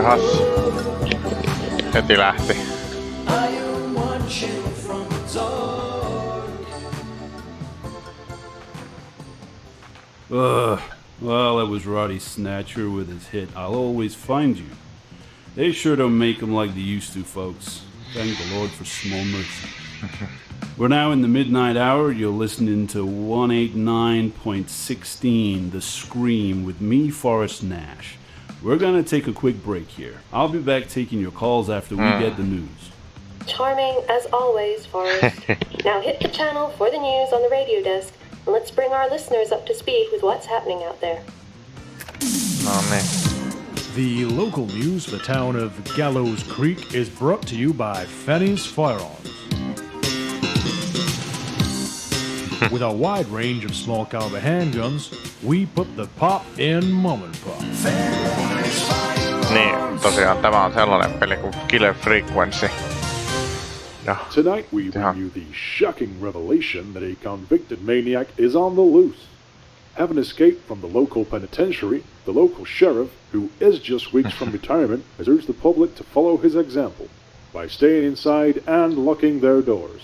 Jahas. Heti lähti. Well, that was Roddy Snatcher with his hit, I'll Always Find You. They sure don't make them like they used to, folks. Thank the Lord for small mercy. We're now in the midnight hour. You're listening to 189.16, The Scream, with me, Forrest Nash. We're gonna take a quick break here. I'll be back taking your calls after we get the news. Charming as always, Forrest. Now hit the channel for the news on the radio desk, and let's bring our listeners up to speed with what's happening out there. No niin. The local news for the town of Gallows Creek is brought to you by Fanny's Firearms. With a wide range of small caliber handguns, we put the pop in mom and pop. Niin, tosiaan tämä on sellainen peli kuin Killer Frequency. Ja, Tonight we bring you the shocking revelation that a convicted maniac is on the loose. Having escaped from the local penitentiary, the local sheriff, who is just weeks from retirement, has urged the public to follow his example by staying inside and locking their doors.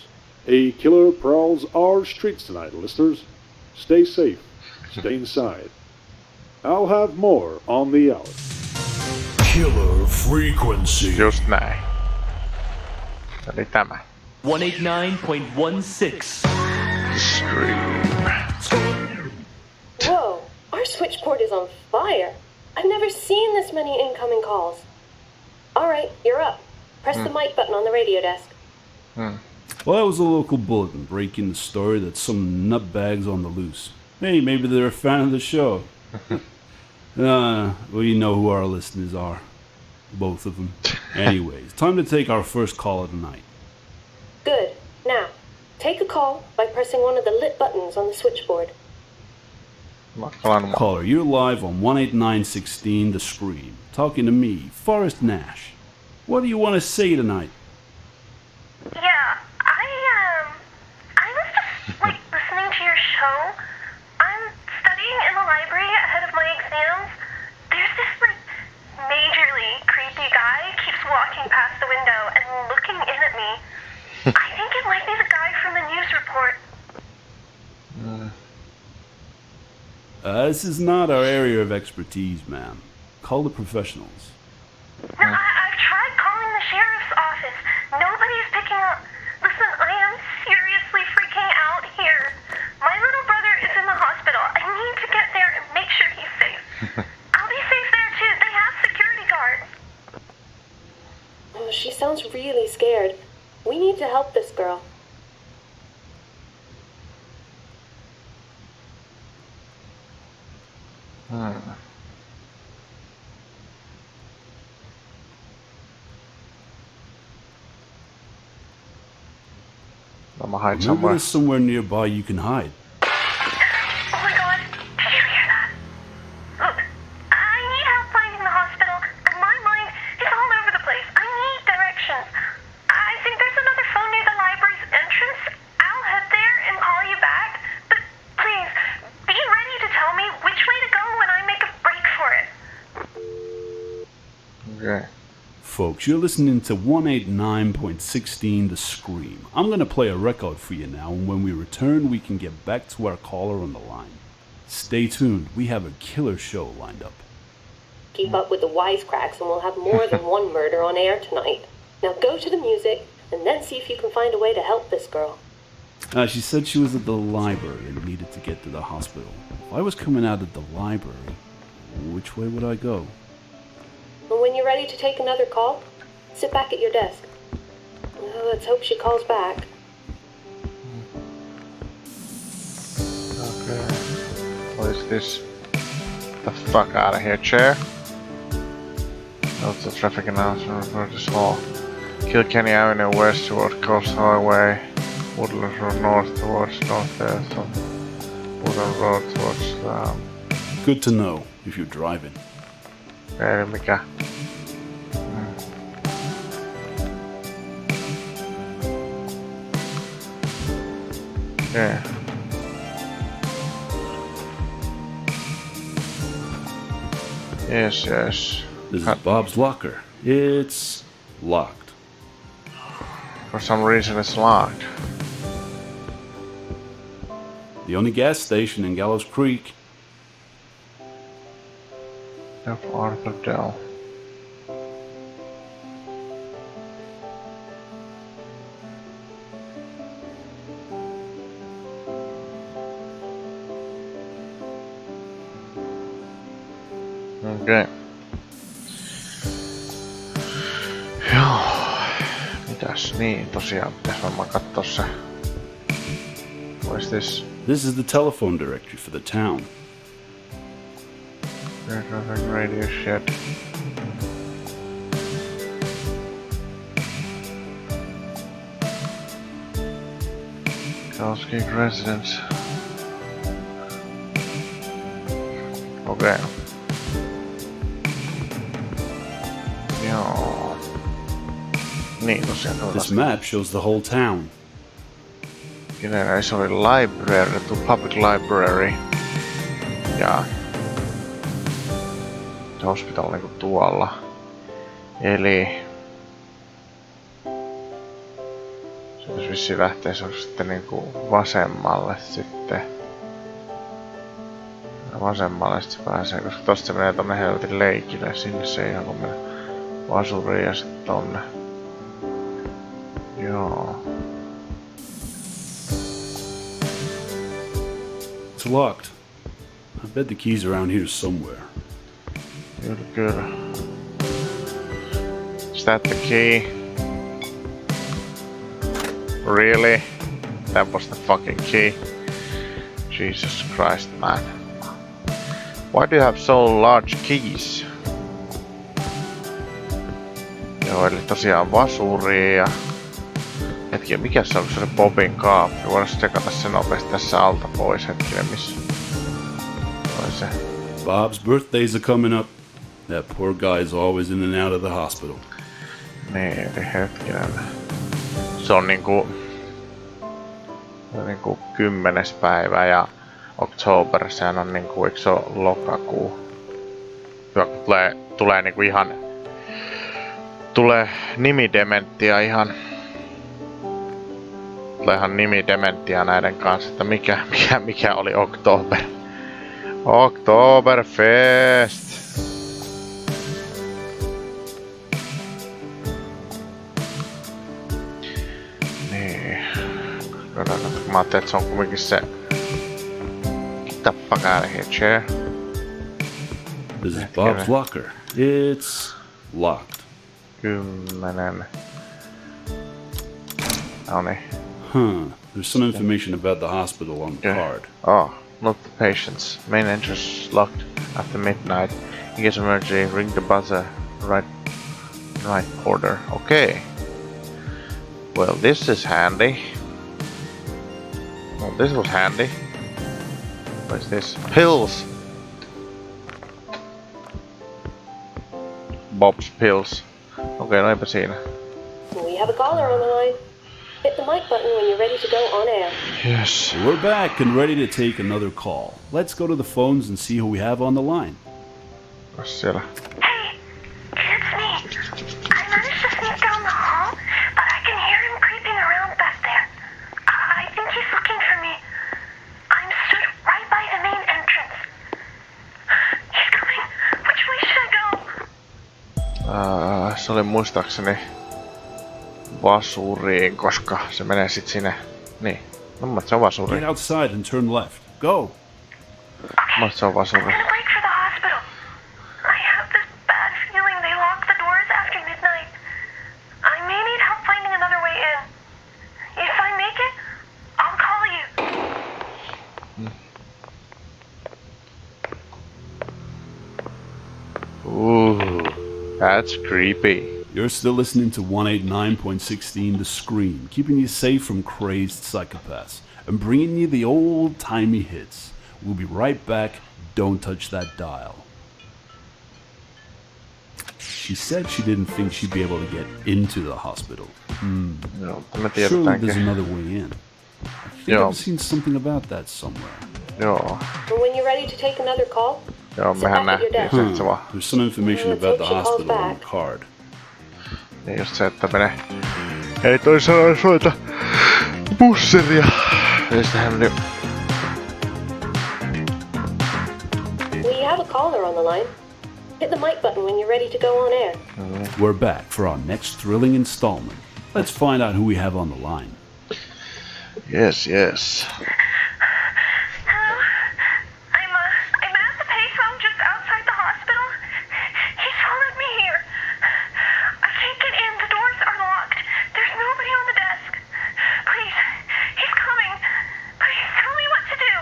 A killer prowls our streets tonight, listeners. Stay safe. Stay inside. I'll have more on the hour. Killer Frequency. just näin. Eli tämä. 189.16. Scream. Whoa, our switchboard is on fire. I've never seen this many incoming calls. All right, you're up. Press the mic button on the radio desk. Well, that was a local bulletin breaking the story that some nutbags on the loose. Hey, maybe they're a fan of the show. Well, you know who our listeners are. Both of them. Anyways, time to take our first caller tonight. Good. Now, take a call by pressing one of the lit buttons on the switchboard. Caller, you're live on 18916 The Scream. Talking to me, Forrest Nash. What do you want to say tonight? Yeah, I was just, listening to your show. I'm studying in the library ahead of my exams. There's this, majorly creepy guy keeps walking past the window and looking in at me. I think it might be the guy from the news report. This is not our area of expertise, ma'am. Call the professionals. No, I've tried calling the sheriff's office. Nobody's picking up. Listen, I am seriously freaking out here. My little brother is in the hospital. I need to get there and make sure he's safe. I'll be safe there too. They have security guards. Oh, she sounds really scared. We need to help this girl. Mä hide Maybe somewhere. there's somewhere nearby you can hide. Oh my god, did you hear that? Look, I need help finding the hospital, and my mind is all over the place. I need directions. I think there's another phone near the library's entrance. I'll head there and call you back. But please, be ready to tell me which way to go when I make a break for it. Okay. Folks, you're listening to 189.16 The Scream. I'm going to play a record for you now, and when we return, we can get back to our caller on the line. Stay tuned. We have a killer show lined up. Keep up with the wisecracks and we'll have more than one murder on air tonight. Now go to the music and then see if you can find a way to help this girl. She said she was at the library and needed to get to the hospital. If I was coming out of the library, which way would I go? And when you're ready to take another call, sit back at your desk. Well, let's hope she calls back. Okay. What is this? The fuck out of here, chair. Note the traffic announcement for this hall. Kilkenny Avenue west toward Coast Highway. Woodlands Road north towards northwest. Woodland Road towards Good to know if you're driving. Eli mikä? Okay. Yes. This is Bob's locker. It's locked. For some reason it's locked. The only gas station in Gallows Creek. Of Arthur Dell. Okei. Joo. Mitäs niin, tosiaan pitäis varmaan kattoo se. What is this? This is the telephone directory for the town. Radio shed. Galsgate residence. Okei. Joo. Niin tosiaan This map shows the whole town. Se oli library, public library. Ja hospital niinku tuolla. Eli se pitäis vissiin lähteä sitten niinku vasemmalle sitten. Vasemmalle sit se pääsee, koska tosta se menee tonne helvetin leikille. Sinne se ihan kun menee vasuriin ja sit tonne. Joo. It's locked. I bet the key's around here somewhere. Good. Is that the key? Really? That was the fucking key? Jesus Christ, man. Why do you have so large keys? Joo, eli tosiaan vasuri ja... Hetki, mikä se on, se Bobin kaappi? Voidaan tsekata se nopeasti tässä alta pois hetkinen, missä... Toi se. Bob's birthdays are coming up. That poor guy is always in and out of the hospital. Niin, eli hetkinen. Se on niinku 10. päivä ja October, sehän on niinku, eikö se oo lokakuu? Tulee niinku ihan... Tulee nimidementtia ihan... Tulee ihan nimidementtia näiden kanssa, että mikä oli October. Oktoberfest! Niin. Mä ajattelin, että se on kumminkin se... Get the fuck out of here, chair. This is Bob's locker. It's locked. 10. Noniin. Huh. There's some information about the hospital on the card. Oh, not the patients. Main entrance is locked after midnight. In case of emergency, ring the buzzer. Right order. Okay. Well, this is handy. Well, this was handy. What is this? Pills! Bob's pills. Okay, no eipä siinä. We have a caller on the line. Hit the mic button when you're ready to go on air. Yes. We're back and ready to take another call. Let's go to the phones and see who we have on the line. What's siellä? Hey, it's me. I managed to sneak down the hall, but I can hear him creeping around back there. I think he's looking for me. I'm stood right by the main entrance. He's coming. Which way should I go? Se oli muistaakseni vasuriin, koska se menee sit sinne. Niin. No, se on vasuri. Get outside and turn left. Go. Se on vasuri. I'm gonna break for the hospital. I have this bad feeling they lock the doors after midnight. I may need help finding another way in. If I make it, I'll call you. Ooh, that's creepy. You're still listening to 189.16 The Scream, keeping you safe from crazed psychopaths and bringing you the old-timey hits. We'll be right back. Don't touch that dial. She said she didn't think she'd be able to get into the hospital. Joo, Surely there's another way in. I think I've seen something about that somewhere. Joo. And when you're ready to take another call, Joo, Sit mehän back at your nähtiin se, että se vaan. There's some information about the hospital on the card. Niin just se, että menee. Ei toi sanoo soita busseria. Ja sitten hän meni. We have a caller on the line. Hit the mic button when you're ready to go on air. We're back for our next thrilling installment. Let's find out who we have on the line. Yes, yes. Hello? I'm at the payphone just outside the hospital. He's followed me here. I can't get in. The doors are locked. There's nobody on the desk. Please, he's coming. Please tell me what to do.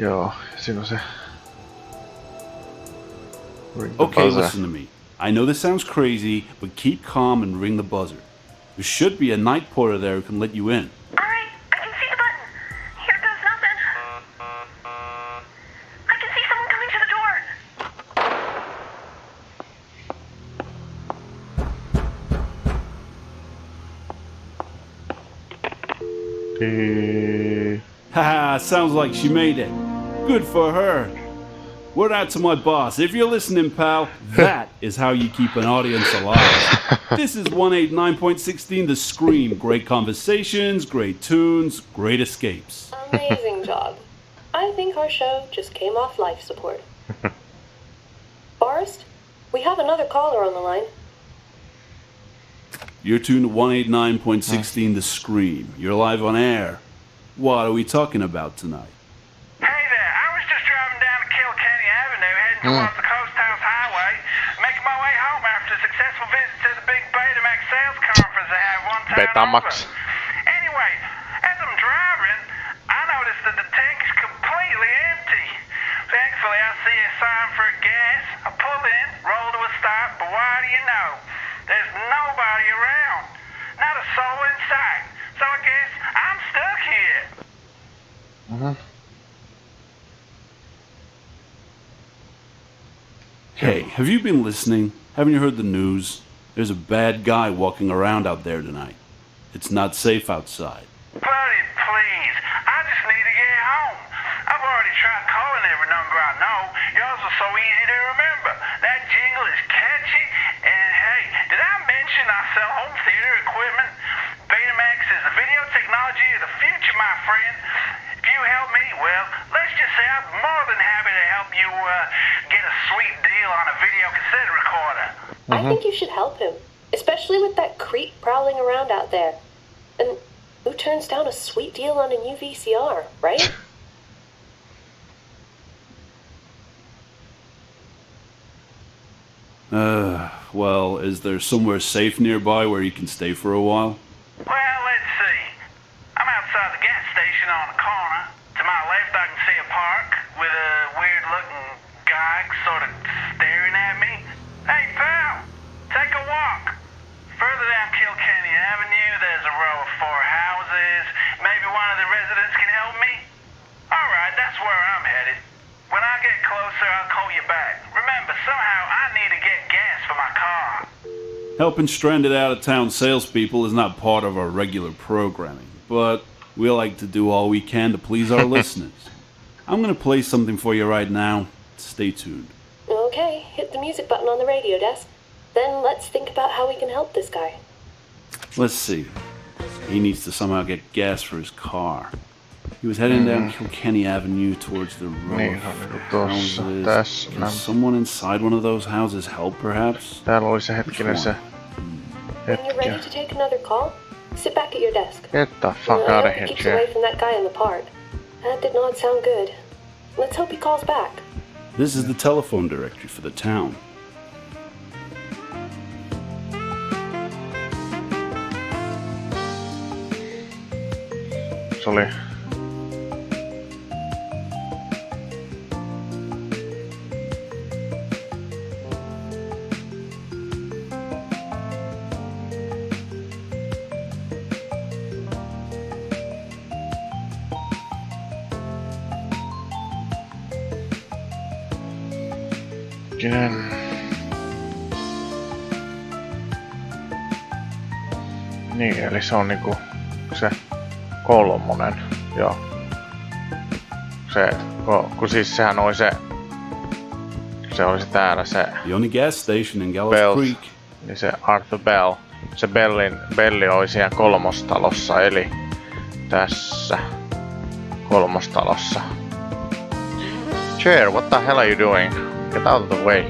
Joo, siinä on se. Okay, listen to me. I know this sounds crazy, but keep calm and ring the buzzer. There should be a night porter there who can let you in. Alright, I can see the button. Here goes nothing. I can see someone coming to the door. Haha, sounds like she made it. Good for her. Word out to my boss. If you're listening, pal, that is how you keep an audience alive. This is 189.16 The Scream. Great conversations, great tunes, great escapes. Amazing job. I think our show just came off life support. Forrest, we have another caller on the line. You're tuned to 189.16 The Scream. You're live on air. What are we talking about tonight? Hey there, I was just driving down to Killer Avenue, heading towards the Coast House Highway, making my way home after a successful visit to the big Betamax sales conference they had one time Betamax. over. Anyway, as I'm driving, I noticed that the tank is completely empty. Thankfully, I see a sign for gas. I pull in, roll to a stop, but why do you know? There's nobody around. Not a soul in sight. So I guess I'm stuck here. Hey, have you been listening? Haven't you heard the news? There's a bad guy walking around out there tonight. It's not safe outside. Buddy, please. I just need to get home. I've already tried calling every number I know. Yours are so easy to remember. That jingle is catchy. And hey, did I mention I sell home theater equipment? Betamax is the video technology of the future, my friend. If you help me, well, let's just say I'm more than happy to help you get a sweet deal on a video cassette recorder. I think you should help him, especially with that creep prowling around out there. And who turns down a sweet deal on a new VCR, right? Well, is there somewhere safe nearby where you can stay for a while? Well, let's see. I'm outside the gas station on the corner. To my left, I can see a park with a weird-looking guy sort of staring at me. Hey, pal, take a walk. Further down Kilkenny Avenue, there's a row of 4 houses. Maybe one of the residents can help me? All right, that's where I'm headed. When I get closer, I'll call you back. Remember, somehow I need to get gas for my car. Helping stranded out-of-town salespeople is not part of our regular programming, but we like to do all we can to please our listeners. I'm going to play something for you right now. Stay tuned. Okay, hit the music button on the radio desk. Then let's think about how we can help this guy. Let's see. He needs to somehow get gas for his car. He was heading down Kilkenny Avenue towards the row Niin, of on tuossa, houses. tässä. Can someone inside one of those houses help, perhaps? Täällä oli se hetkinen se. When you're ready to take another call, sit back at your desk. Get the fuck I out hope of he here, keeps Jeff. away from that guy in the park. That did not sound good. Let's hope he calls back. This is the telephone directory for the town. Se oli. Hetkinen. Niin, eli se on niinku se 3. Joo. Se, kun siis sehän oli se Se olisi täällä se The only gas station in Gallows Bells. Creek. Niin se Arthur Bell. Se Belli oli siellä kolmostalossa, eli tässä kolmostalossa. Chair, what the hell are you doing? Get out of the way.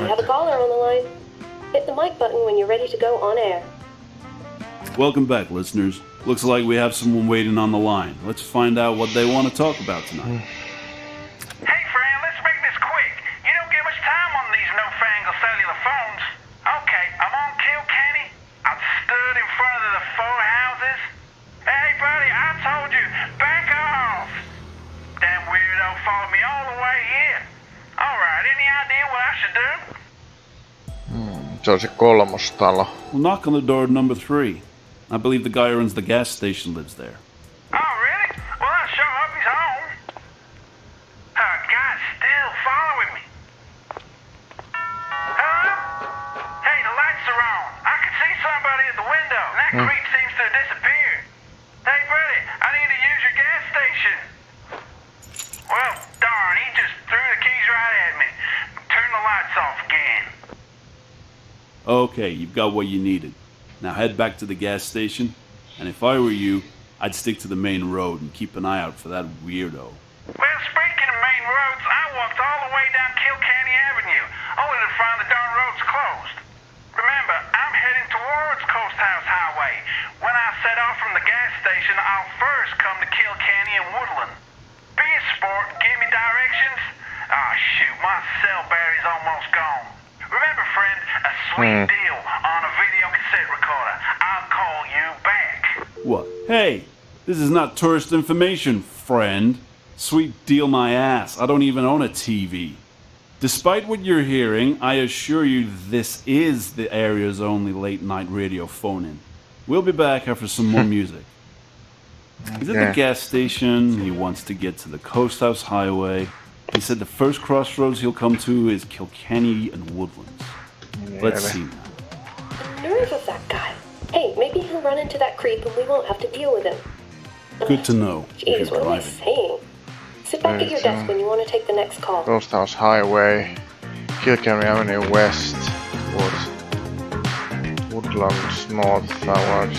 We have a caller on the line. Hit the mic button when you're ready to go on air. Welcome back, listeners. Looks like we have someone waiting on the line. Let's find out what they want to talk about tonight. Hey, friend, let's make this quick. You don't get much time on these no-fangled cellular phones. Okay, I'm on Kilkenny. I stood in front of the four houses. Hey, buddy, I told you, back off. Damn weirdo followed me all the way here. All right, any idea what I should do? Se on se kolmostalo. We'll knock on the door at number 3. I believe the guy who runs the gas station lives there. Oh, really? Well, I sure hope he's home. God's still following me. Hello? Hey, the lights are on. I can see somebody at the window. And that creep seems to have disappeared. Hey, buddy, I need to use your gas station. Well, darn, he just threw the keys right at me. Turn the lights off again. Okay, you've got what you needed. Now head back to the gas station, and if I were you, I'd stick to the main road and keep an eye out for that weirdo. Well, speaking of main roads, I walked all the way down Kilkenny Avenue, only to find the darn road's closed. Remember, I'm heading towards Coast House Highway. When I set off from the gas station, I'll first come to Kilkenny and Woodland. Be a sport and give me directions. Oh, shoot, my cell battery's almost gone. Remember, friend, a sweet deal on a video cassette recorder. I'll call you back. What? Hey, this is not tourist information, friend. Sweet deal my ass. I don't even own a TV. Despite what you're hearing, I assure you this is the area's only late-night radio phone-in. We'll be back after some more music. He's at the gas station. He wants to get to the Coast House Highway. He said the first crossroads he'll come to is Kilkenny and Woodlands. Let's see now. The nerve of that guy. Hey, maybe he'll run into that creep and we won't have to deal with him. Good to know. if Jeez, you're what am I driving. saying? Sit back at your desk when you want to take the next call. Coast House Highway, Kilkenny Avenue West, towards Woodlands northward.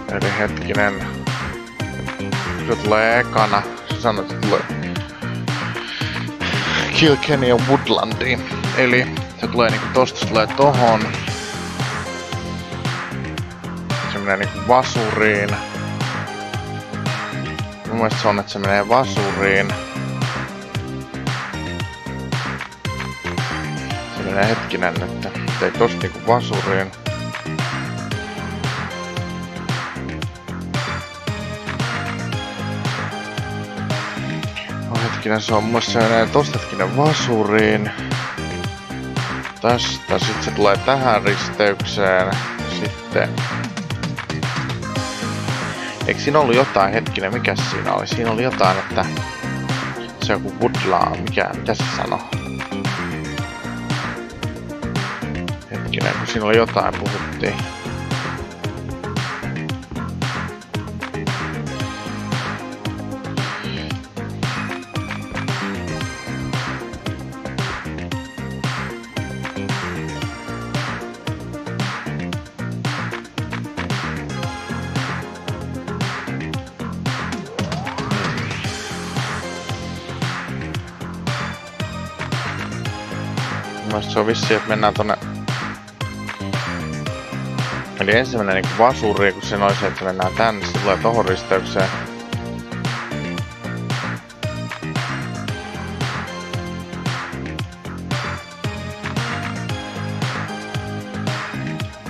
Eli hetkinen. Se tulee ekana. Sä sanoit, että tulee Kilkenny ja Woodlandiin. Eli se tulee niinku tosta, se tulee tohon. Se menee niinku vasuriin. Mun mielestä se on, että se menee vasuriin. Se menee hetkinen, että ei tosta niinku vasuriin. Hetkinen, se on mun mielestä se menee tosta hetkinen vasuriin. Tästä sit se tulee tähän risteykseen. Sitten eikö siinä ollut jotain, hetkinen, mikäs siinä oli? Siinä oli jotain, että se joku Woodland, mitä se sanoi? Hetkinen, kun siinä oli jotain, puhuttiin. Se on vissiin, että mennään tonne. Eli ensin mennään niinku vasuriin, kun siinä oli se, että mennään tänne, sitten tulee tohon risteykseen.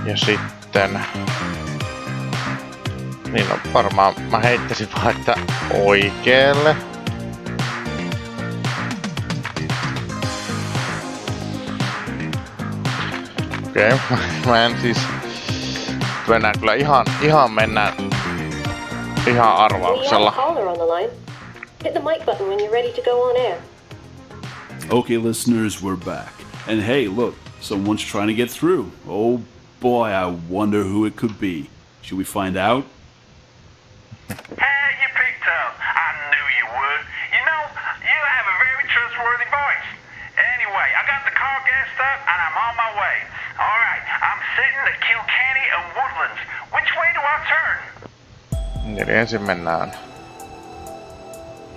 Ja sitten... Niin no varmaan mä heittäisin vaan, että oikealle. Okei, mä en siis... Mennään kyllä ihan mennään... Ihan We have a arvauksella. caller on the line. Hit the mic button when you're ready to go on air. Okay, listeners, we're back. And hey, look, someone's trying to get through. Oh boy, I wonder who it could be. Should we find out? Hey, you picked dressed up, and I'm on my way. All right, I'm sitting at Kilkenny and Woodlands. Which way do I turn? Eli ensin mennään.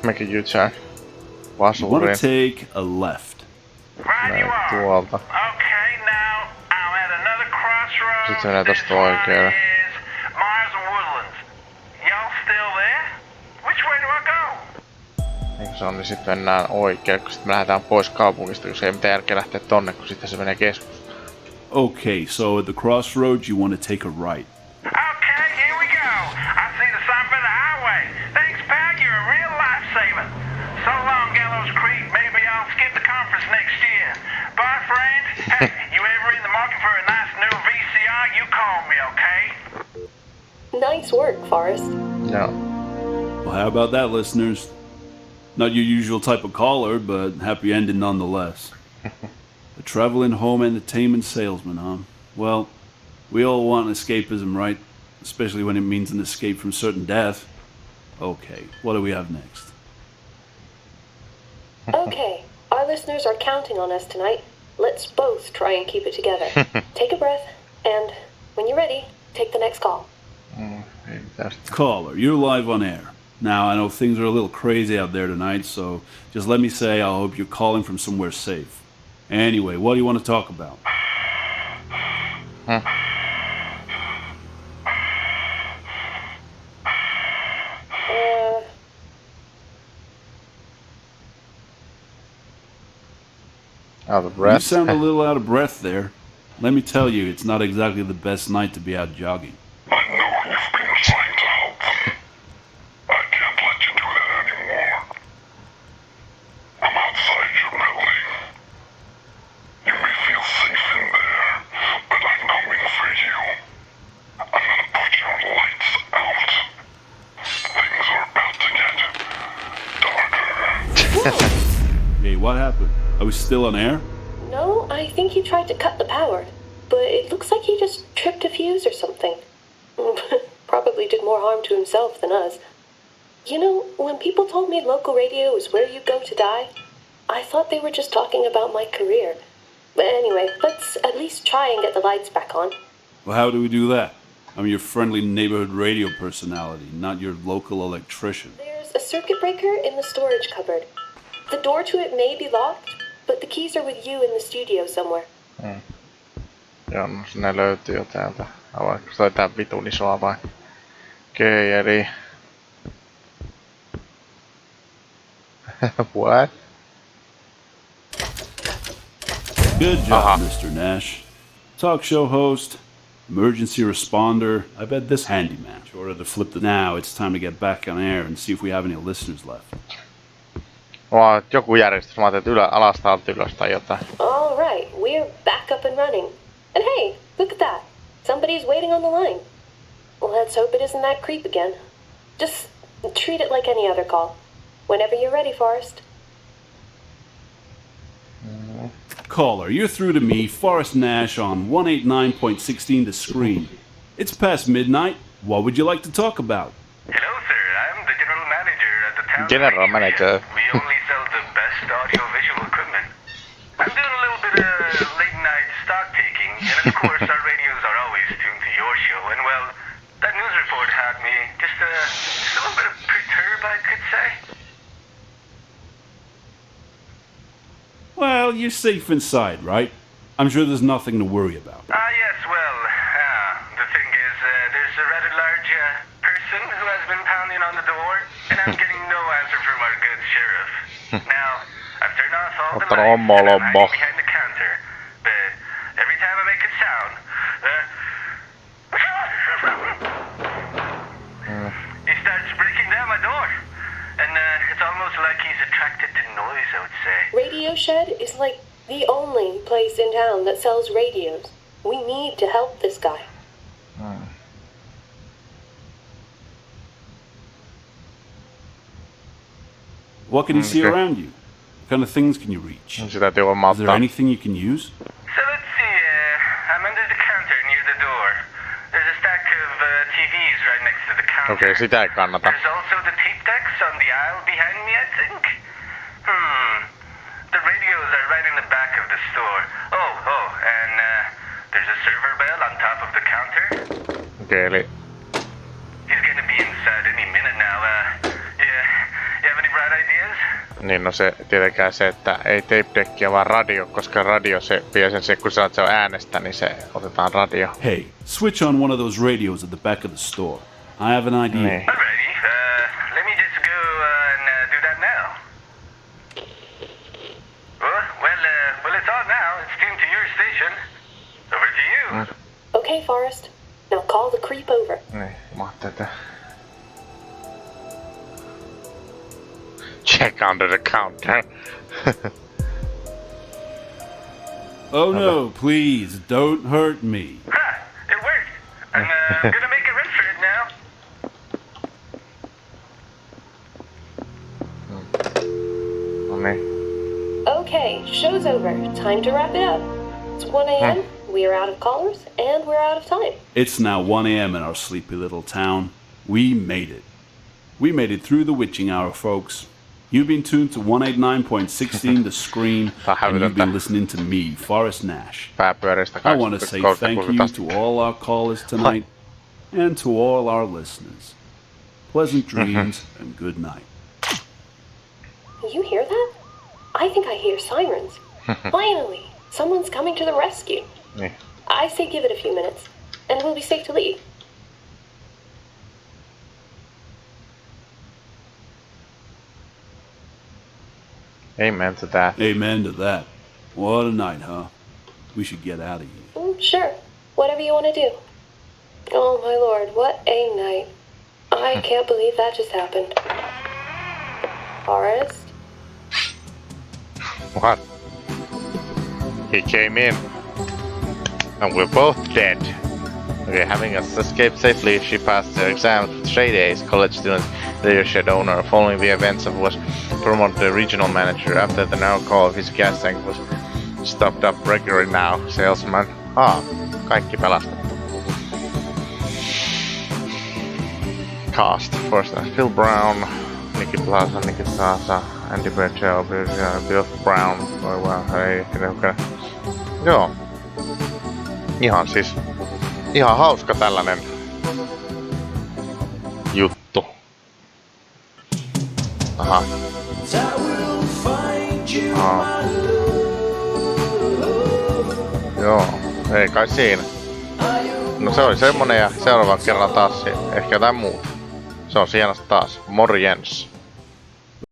Make a U-turn. You want to Vasuuriin. take a left. Right you are. Tuolta. Okay, now I'm at another crossroads. Sitten menee This tosta one oikealle. is Mars and Woodlands. Y'all still there? Which way do I go? Niin se on, niin sit mennään oikealle, kun sit me lähdetään pois kaupungista, kun se ei mitään järkeä lähteä tonne, kun sitten se menee keskustaan. Okay, so at the crossroads, you want to take a right. Okay, here we go. I see the sign for the highway. Thanks, pal. You're a real lifesaver. So long, Gallows Creek. Maybe I'll skip the conference next year. Bye, friend. Hey, you ever in the market for a nice new VCR? You call me, okay? Nice work, Forrest. Joo. Well, how about that, listeners? Not your usual type of caller, but happy ending nonetheless. A traveling home entertainment salesman, huh? Well, we all want escapism, right? Especially when it means an escape from certain death. Okay, what do we have next? Okay, our listeners are counting on us tonight. Let's both try and keep it together. Take a breath, and when you're ready, take the next call. Ei tästä. Caller, you're live on air. Now, I know things are a little crazy out there tonight, so just let me say I hope you're calling from somewhere safe. Anyway, what do you want to talk about? Out of You breath. sound a little out of breath there. Let me tell you, it's not exactly the best night to be out jogging. I know you've been trying to help them. I can't let you do that anymore. I'm outside your building. You may feel safe in there, but I'm coming for you. I'm gonna put your lights out. Things are about to get darker. Hey, what happened? Are we still on air? No, I think he tried to cut the power, but it looks like he just tripped a fuse or something. Probably did more harm to himself than us. You know, when people told me local radio is where you go to die, I thought they were just talking about my career. But anyway, let's at least try and get the lights back on. Well, how do we do that? I'm your friendly neighborhood radio personality, not your local electrician. There's a circuit breaker in the storage cupboard. The door to it may be locked, but the keys are with you in the studio somewhere. Joo, no sinne löytyy jo täältä. Avainko se tää vitun isoa vai? Okei, eli... What? Good job, Uh-huh. Mr. Nash. Talk show host, emergency responder. I bet this handyman. Sure to flip the now. It's time to get back on air and see if we have any listeners left. Vaan joku järjestys. Mä ajattelin, että alasta alta ylös tai jotain. All right, we're back up and running. And hey, look at that. Somebody's waiting on the line. Let's hope it isn't that creep again. Just treat it like any other call. Whenever you're ready, Forrest. Caller, you're through to me, Forrest Nash, on 189.16 The Screen. It's past midnight. What would you like to talk about? Hello, sir. I'm the general manager at the town. General radio manager. station. We only sell the best audio-visual equipment. I'm doing a little bit of late-night stock taking, and of course, our radios are always tuned to your show. And well, that news report had me just a little bit perturbed, I could say. Well, you're safe inside, right? I'm sure there's nothing to worry about. Yes, well, the thing is, there's a rather large person who has been pounding on the door, and I'm getting no answer from our good sheriff. Now, I've turned off all the Ottanut lights, ommoa and I'm lommoa. hiding behind the counter, but every time I make a sound, he starts breaking down my door. And it's almost like he's attracted to noise, I would say. Radio Shed is like the only place in town that sells radios. We need to help this guy. What can you see Okay. around you? What kind of things can you reach? Se täytyy varmaan Is there ottaa. anything you can use? So let's see, I'm under the counter near the door. There's a stack of TVs right next to the counter. Okei, sitä ei kannata. There's also the tape decks on the aisle behind me, I think. The radios are right in the back of the store. Oh, and there's a server bell on top of the counter. Okei, eli He's gonna be inside any minute now. Yeah. You have any bright ideas? niin no se tietenkään se, että ei tape deckia vaan radio, koska radio se vie sen kun sanot, se on äänestä, niin se otetaan radio. Hey, switch on one of those radios at the back of the store. I have an idea. Niin. Alrighty. Let me just go and do that now. Well, it's on now. It's tuned to your station. Over to you. Okay, Forrest. Now call the creep over. Niin, tätä. Check under the counter. Oh no, please, don't hurt me. Ha! It worked. I'm gonna make a run for it now. No niin. Okay, show's over. Time to wrap it up. It's 1 a.m. We are out of callers, and we're out of time. It's now 1 a.m. in our sleepy little town. We made it. We made it through the witching hour, folks. You've been tuned to 189.16 The Screen, and you've been listening to me, Forrest Nash. I want to say thank you to all our callers tonight, and to all our listeners. Pleasant dreams and good night. You hear that? I think I hear sirens. Finally, someone's coming to the rescue. Niin. I say give it a few minutes, and we'll be safe to leave. Amen to that. Amen to that. What a night, huh? We should get out of here. Sure, whatever you want to do. Oh my lord, what a night. I can't believe that just happened. Forrest? What? He came in. And we're both dead. Okay, having us escape safely, she passed her exams with straight A's. College student, later shed owner. Following the events of was promoted to regional manager. After the narrow call of his gas tank was stopped up regularly now. Salesman. Kaikki pelastettu. Cast. First Phil Brown, Nikki Plaza, Nikki Plaza, Andy Bertel, Bill Brown. Joo. Ihan hauska tällainen juttu. Aha. Joo, ei kai siinä. No se oli semmonen ja seuraavan kerran taas ehkä jotain muuta. Se on hienosti taas. Morjens.